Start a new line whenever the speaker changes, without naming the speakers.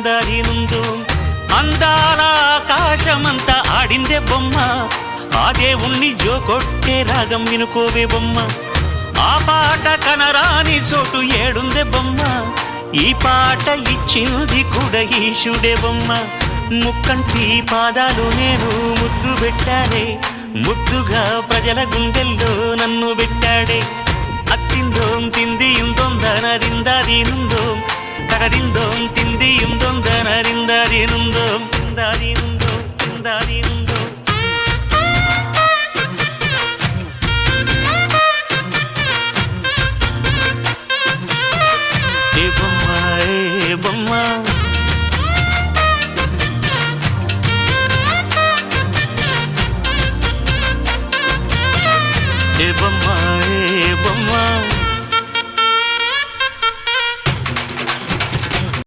దిందాదినుందో అందాల ఆకాశమంతా ఆడిందే బొమ్మ ఆ దేవుణ్ణి జోకొట్టే రాగం వినుకోవే బొమ్మ ఆ పాట కనరాని చోటు ఏడుందే బొమ్మ ఈ పాట ఇచ్చింది కూడా ఈశుడే బొమ్మ ముక్కంటి పాదాలు నేను ముద్దు పెట్టాడే ముద్దుగా ప్రజల గుండెల్లో నన్ను పెట్టాడే అత్తిందోం తిందియుందోం దనరిందాదినుందోం తగదిందోం తిందియుందోం దనరిందాదినుందోం